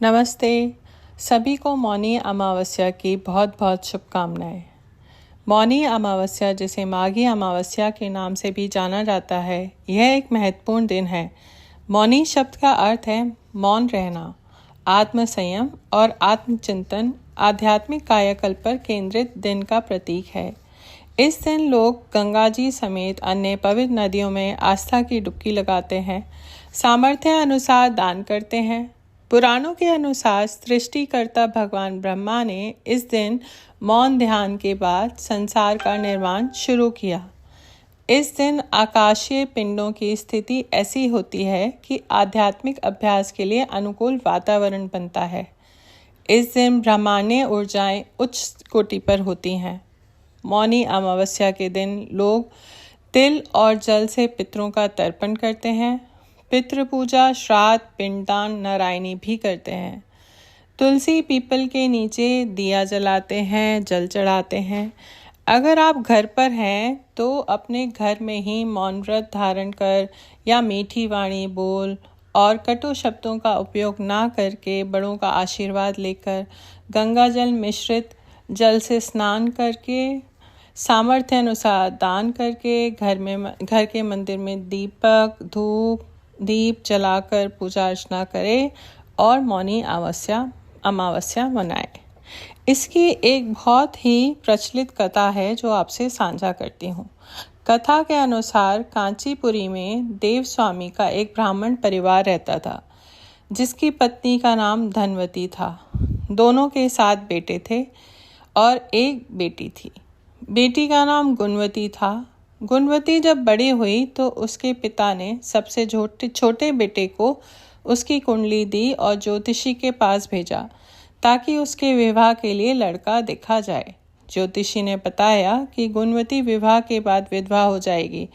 नमस्ते। सभी को मौनी अमावस्या की बहुत बहुत शुभकामनाएं। मौनी अमावस्या, जिसे माघी अमावस्या के नाम से भी जाना जाता है, यह एक महत्वपूर्ण दिन है। मौनी शब्द का अर्थ है मौन रहना, आत्म संयम और आत्मचिंतन, आध्यात्मिक कायाकल्प पर केंद्रित दिन का प्रतीक है। इस दिन लोग गंगा जी समेत अन्य पवित्र नदियों में आस्था की डुबकी लगाते हैं, सामर्थ्य अनुसार दान करते हैं। पुराणों के अनुसार सृष्टिकर्ता भगवान ब्रह्मा ने इस दिन मौन ध्यान के बाद संसार का निर्माण शुरू किया। इस दिन आकाशीय पिंडों की स्थिति ऐसी होती है कि आध्यात्मिक अभ्यास के लिए अनुकूल वातावरण बनता है। इस दिन ब्रह्मांडीय ऊर्जाएं उच्च कोटि पर होती हैं। मौनी अमावस्या के दिन लोग तिल और जल से पितरों का तर्पण करते हैं। पितृ पूजा, श्राद्ध, पिंडदान, नारायणी भी करते हैं। तुलसी पीपल के नीचे दिया जलाते हैं, जल चढ़ाते हैं। अगर आप घर पर हैं तो अपने घर में ही मौन व्रत धारण कर या मीठी वाणी बोल और कटु शब्दों का उपयोग ना करके बड़ों का आशीर्वाद लेकर गंगा जल मिश्रित जल से स्नान करके सामर्थ्य अनुसार दान करके घर के मंदिर में दीपक धूप दीप जलाकर पूजा अर्चना करें और मौनी अमावस्या मनाएं। इसकी एक बहुत ही प्रचलित कथा है जो आपसे साझा करती हूँ। कथा के अनुसार कांचीपुरी में देव स्वामी का एक ब्राह्मण परिवार रहता था, जिसकी पत्नी का नाम धनवती था। दोनों के 7 बेटे थे और एक बेटी थी। बेटी का नाम गुणवती था। गुणवती जब बड़ी हुई तो उसके पिता ने सबसे छोटे बेटे को उसकी कुंडली दी और ज्योतिषी के पास भेजा ताकि उसके विवाह के लिए लड़का देखा जाए। ज्योतिषी ने बताया कि गुणवती विवाह के बाद विधवा हो जाएगी।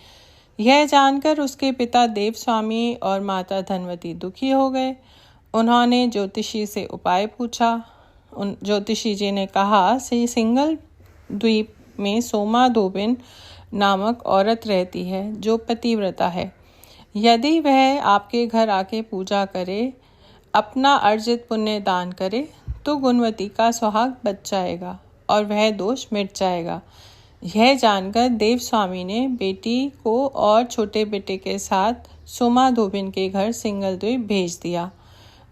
यह जानकर उसके पिता देव स्वामी और माता धनवती दुखी हो गए। उन्होंने ज्योतिषी से उपाय पूछा। ज्योतिषी जी ने कहा, सिंगल द्वीप में सोमा धोबिन नामक औरत रहती है जो पतिव्रता है। यदि वह आपके घर आके पूजा करे, अपना अर्जित पुण्य दान करे तो गुणवती का सुहाग बच जाएगा और वह दोष मिट जाएगा। यह जानकर देव स्वामी ने बेटी को और छोटे बेटे के साथ सोमा धोबिन के घर सिंगल द्वीप भेज दिया।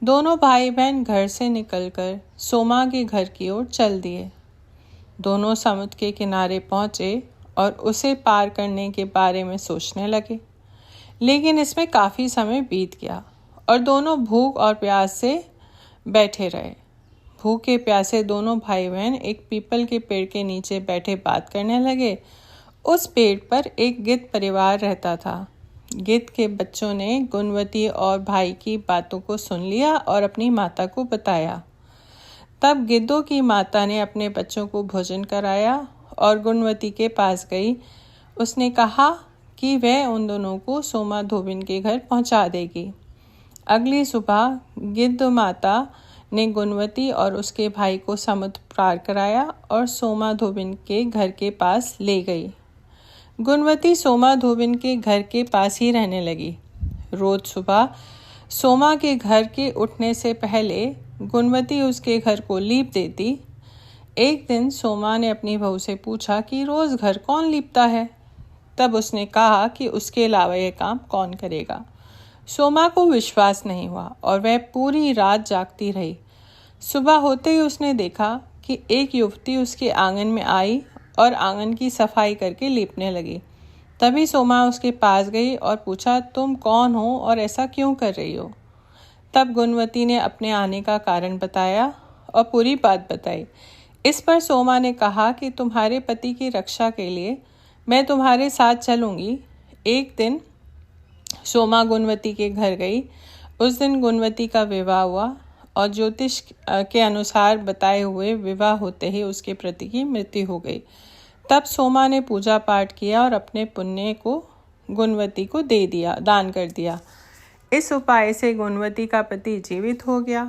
दोनों भाई बहन घर से निकलकर सोमा के घर की ओर चल दिए। दोनों समुद्र के किनारे पहुंचे और उसे पार करने के बारे में सोचने लगे, लेकिन इसमें काफ़ी समय बीत गया और दोनों भूख और प्यास से बैठे रहे। भूखे प्यासे दोनों भाई बहन एक पीपल के पेड़ के नीचे बैठे बात करने लगे। उस पेड़ पर एक गिद्ध परिवार रहता था। गिद्ध के बच्चों ने गुणवती और भाई की बातों को सुन लिया और अपनी माता को बताया। तब गिद्धों की माता ने अपने बच्चों को भोजन कराया और गुणवती के पास गई। उसने कहा कि वह उन दोनों को सोमा धोबिन के घर पहुंचा देगी। अगली सुबह गिद्ध माता ने गुणवती और उसके भाई को समुद्र पार कराया और सोमा धोबिन के घर के पास ले गई। गुणवती सोमा धोबिन के घर के पास ही रहने लगी। रोज सुबह सोमा के घर के उठने से पहले गुणवती उसके घर को लीप देती। एक दिन सोमा ने अपनी बहू से पूछा कि रोज घर कौन लीपता है। तब उसने कहा कि उसके अलावा यह काम कौन करेगा। सोमा को विश्वास नहीं हुआ और वह पूरी रात जागती रही। सुबह होते ही उसने देखा कि एक युवती उसके आंगन में आई और आंगन की सफाई करके लीपने लगी। तभी सोमा उसके पास गई और पूछा, तुम कौन हो और ऐसा क्यों कर रही हो? तब गुणवती ने अपने आने का कारण बताया और पूरी बात बताई। इस पर सोमा ने कहा कि तुम्हारे पति की रक्षा के लिए मैं तुम्हारे साथ चलूँगी। एक दिन सोमा गुणवती के घर गई। उस दिन गुणवती का विवाह हुआ और ज्योतिष के अनुसार बताए हुए विवाह होते ही उसके पति की मृत्यु हो गई। तब सोमा ने पूजा पाठ किया और अपने पुण्य को गुणवती को दे दिया, दान कर दिया। इस उपाय से गुणवती का पति जीवित हो गया,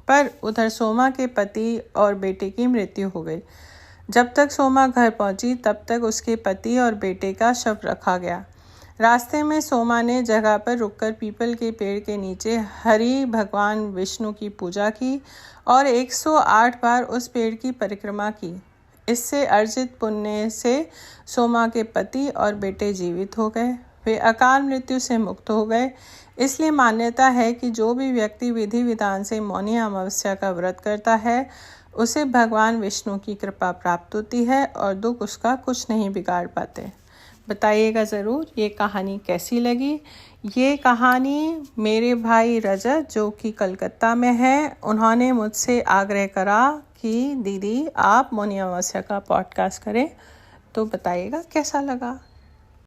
पर उधर सोमा के पति और बेटे की मृत्यु हो गई। जब तक सोमा घर पहुंची तब तक उसके पति और बेटे का शव रखा गया। रास्ते में सोमा ने जगह पर रुककर पीपल के पेड़ के नीचे हरि भगवान विष्णु की पूजा की और 108 बार उस पेड़ की परिक्रमा की। इससे अर्जित पुण्य से सोमा के पति और बेटे जीवित हो गए। वे अकाल मृत्यु से मुक्त हो गए। इसलिए मान्यता है कि जो भी व्यक्ति विधि विधान से मौनी अमावस्या का व्रत करता है उसे भगवान विष्णु की कृपा प्राप्त होती है और दुख उसका कुछ नहीं बिगाड़ पाते। बताइएगा ज़रूर ये कहानी कैसी लगी। ये कहानी मेरे भाई रजत जो कि कलकत्ता में है, उन्होंने मुझसे आग्रह करा कि दीदी आप मौनी अमावस्या का पॉडकास्ट करें, तो बताइएगा कैसा लगा।